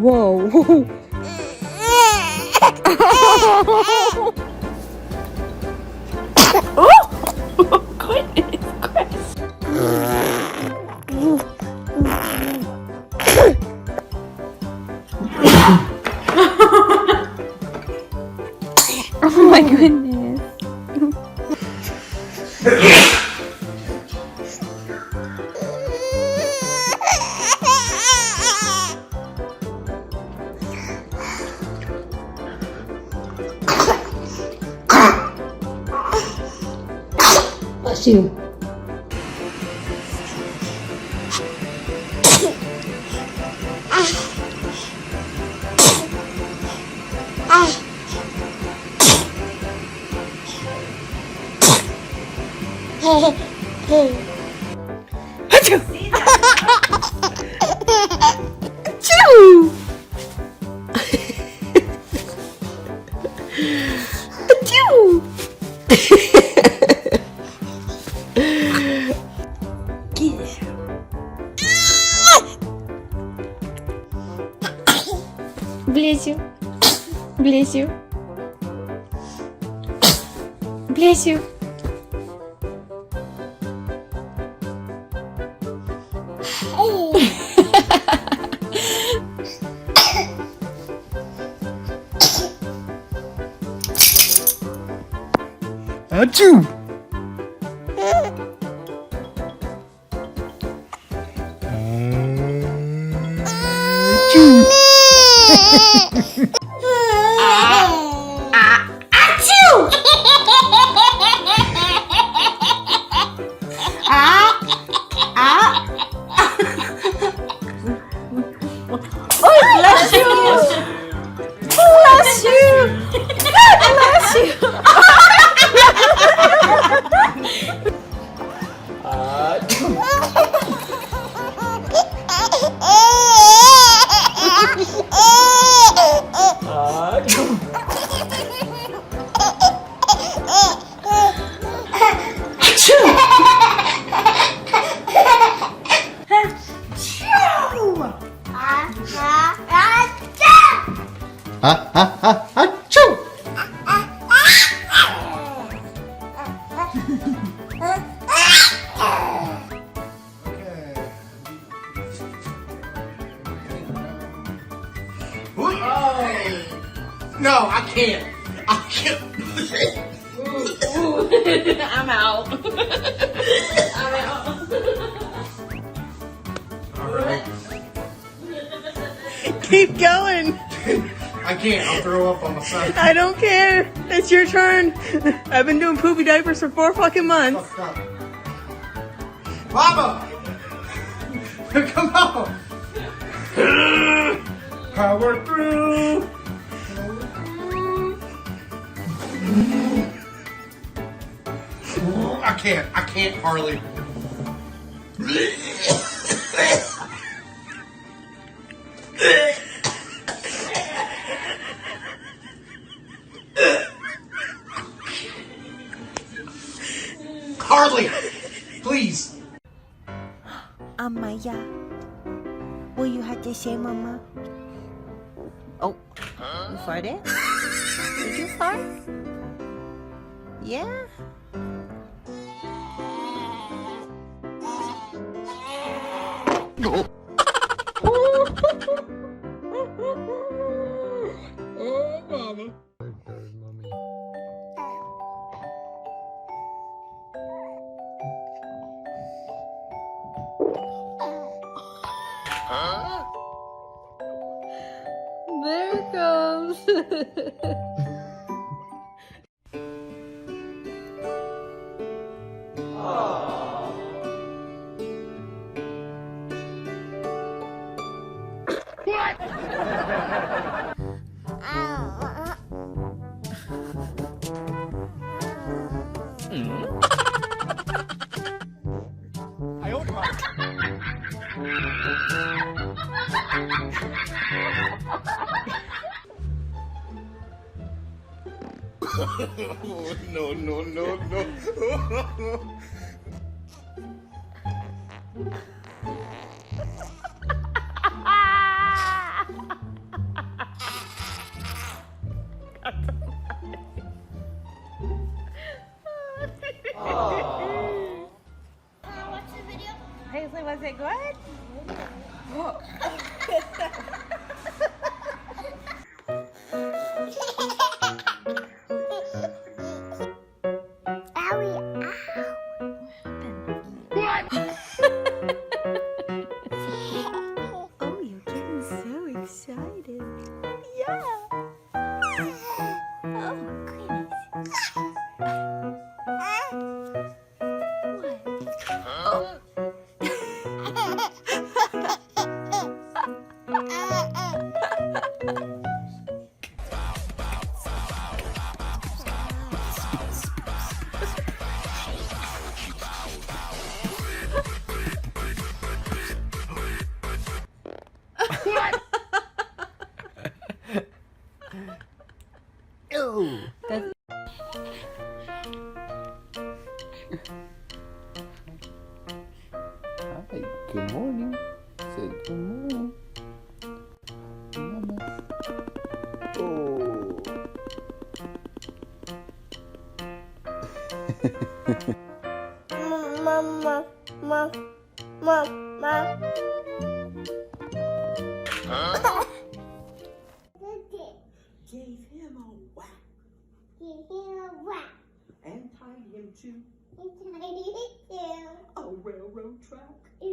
Whoa. Oh, goodness Christ. Oh my goodness. Bless you. Achoo! Achoo! Bless you. Bless you. Bless you. Achoo! Bless you! Bless you! Bless you! Achoo! No, I can't. I can't. I'm out. I'm out. All right. Keep going. I can't. I'll throw up on my side. I don't care. It's your turn. I've been doing poopy diapers for 4 fucking months. Fuck up. Mama! Come on! Power through! I can't, Harley. Harley! Please! Amaya, will you have to say mama? Oh, you farted? Did you fart? Yeah? There it goes. No, no, no, no. Paisley, was it good? Oh, you're getting so excited. Yeah. Oh, goodness. What? Ew. Hi, good morning. Say good morning. Mama. Oh. Mama. Gave him a whack and tied him to a railroad track. The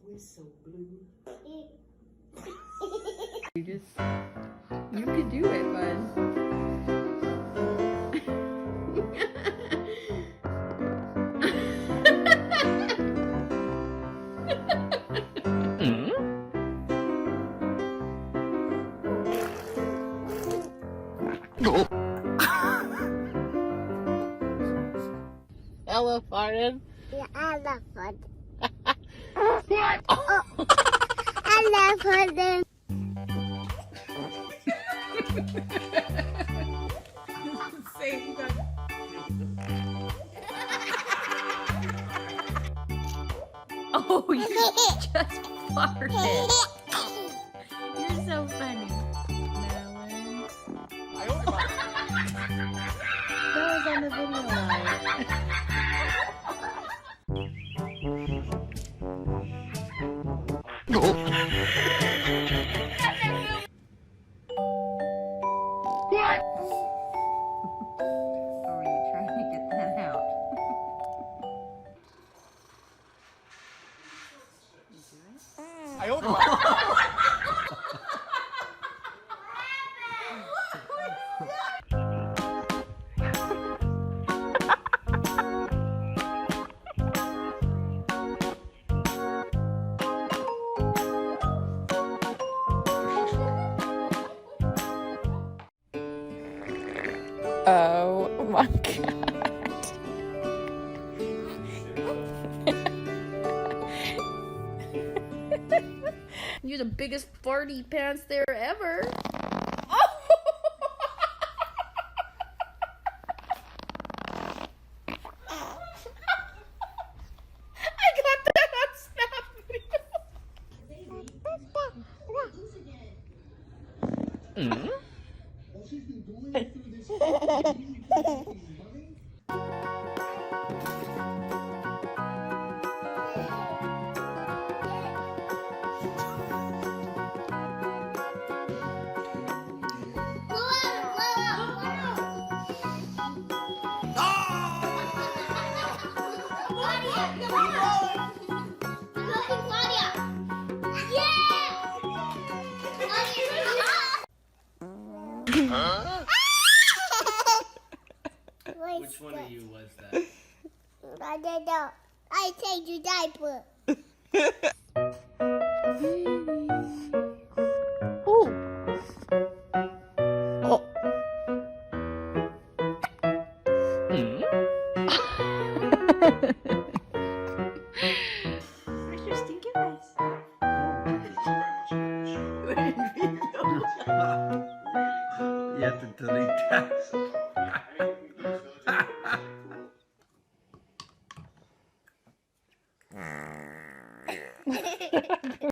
whistle blew. You could do it, bud. Ella farted. Yeah, I love it. Oh, I love it. Same gun. Oh, you just farted. You're so funny, Melon. That was on the video live. Or are you trying to get that out? Oh my god. You're the biggest farty pants there ever. I got that on Snap video. Which one of you was that? I don't know. I changed your diaper. Oh. Where's your stinky eyes? You have to delete